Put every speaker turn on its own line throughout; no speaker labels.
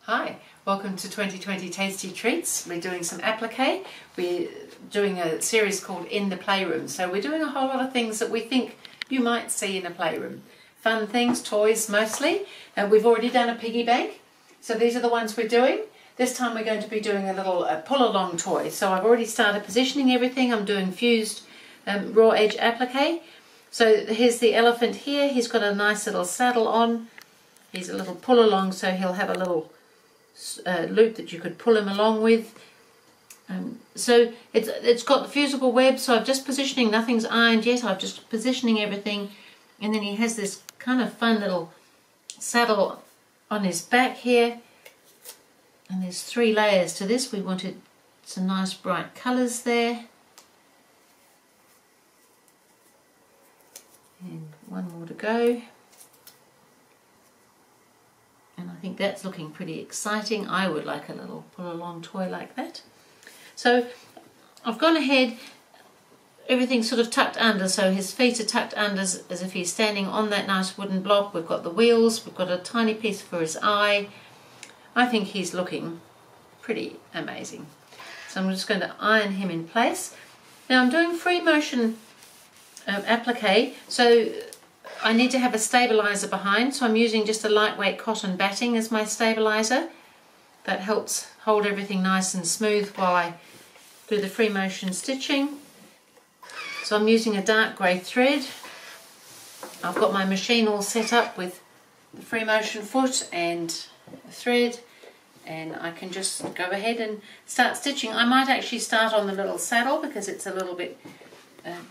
Hi, welcome to 2020 Tasty Treats. We're doing some applique. We're doing a series called In the Playroom. So we're doing a whole lot of things that we think you might see in a playroom. Fun things, toys mostly. We've already done a piggy bank. So these are the ones we're doing. This time we're going to be doing a little pull-along toy. So I've already started positioning everything. I'm doing fused raw edge applique. So here's the elephant here. He's got a nice little saddle on. He's a little pull-along, so he'll have a little loop that you could pull him along with. So it's got the fusible web, so I'm just positioning, nothing's ironed yet, I'm just positioning everything, and then he has this kind of fun little saddle on his back here, and there's 3 layers to this. We wanted some nice bright colours there, and one more to go. And I think that's looking pretty exciting. I would like a little pull-along toy like that. So I've gone ahead, everything's sort of tucked under, so his feet are tucked under as if he's standing on that nice wooden block. We've got the wheels, we've got a tiny piece for his eye. I think he's looking pretty amazing. So I'm just going to iron him in place. Now I'm doing free motion applique, so I need to have a stabilizer behind, so I'm using just a lightweight cotton batting as my stabilizer. That helps hold everything nice and smooth while I do the free motion stitching. So I'm using a dark grey thread. I've got my machine all set up with the free motion foot and the thread, and I can just go ahead and start stitching. I might actually start on the little saddle because it's a little bit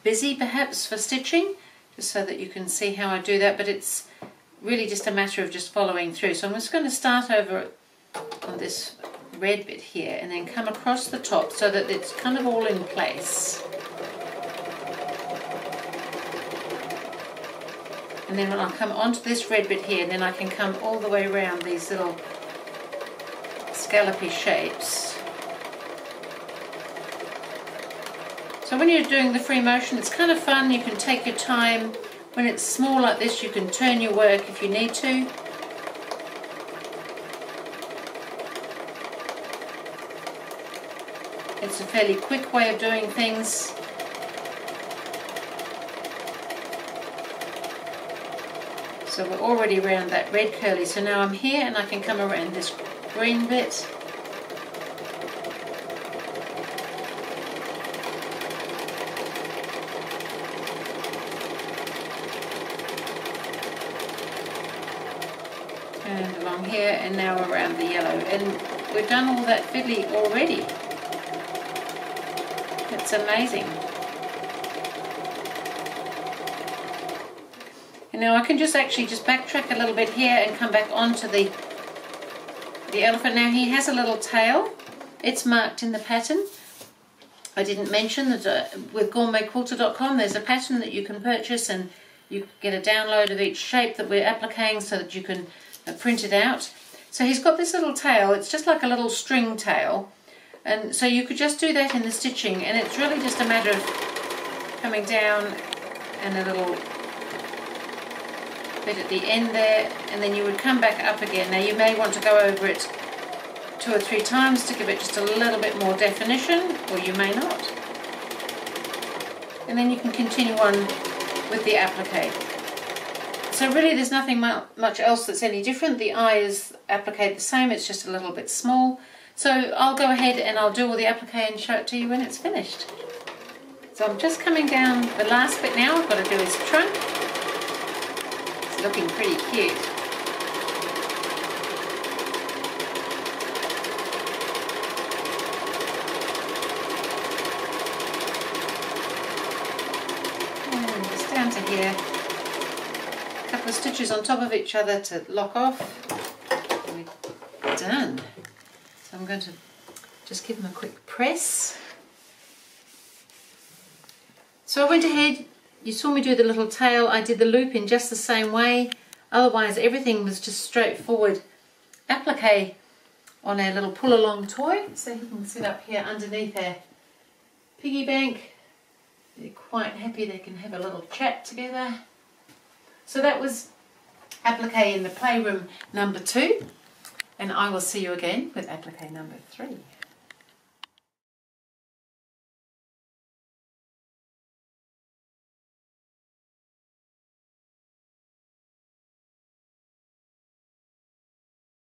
busy perhaps for stitching, just so that you can see how I do that, but it's really just a matter of just following through. So I'm just going to start over on this red bit here and then come across the top so that it's kind of all in place. And then when I come onto this red bit here, then I can come all the way around these little scallopy shapes. So when you're doing the free motion, it's kind of fun. You can take your time. When it's small like this, you can turn your work if you need to. It's a fairly quick way of doing things. So we're already around that red curly. So now I'm here and I can come around this green bit. And along here, and now around the yellow, and we've done all that fiddly already. It's amazing. And now I can just actually just backtrack a little bit here and come back onto the elephant. Now he has a little tail. It's marked in the pattern. I didn't mention that with GourmetQuilter.com there's a pattern that you can purchase, and you get a download of each shape that we're appliquing so that you can print it out. So he's got this little tail. It's just like a little string tail, and so you could just do that in the stitching, and it's really just a matter of coming down and a little bit at the end there, and then you would come back up again. Now you may want to go over it 2 or 3 times to give it just a little bit more definition, or you may not, and then you can continue on with the applique. So really there's nothing much else that's any different. The eye is appliqued the same, it's just a little bit small. So I'll go ahead and I'll do all the applique and show it to you when it's finished. So I'm just coming down the last bit now. I've got to do his trunk. It's looking pretty cute. And just down to here. Couple of stitches on top of each other to lock off. We're done. So I'm going to just give them a quick press. So I went ahead, you saw me do the little tail, I did the loop in just the same way. Otherwise everything was just straightforward applique on our little pull-along toy. So he can sit up here underneath our piggy bank. They're quite happy, they can have a little chat together. So that was applique in the Playroom number 2. And I will see you again with applique number 3.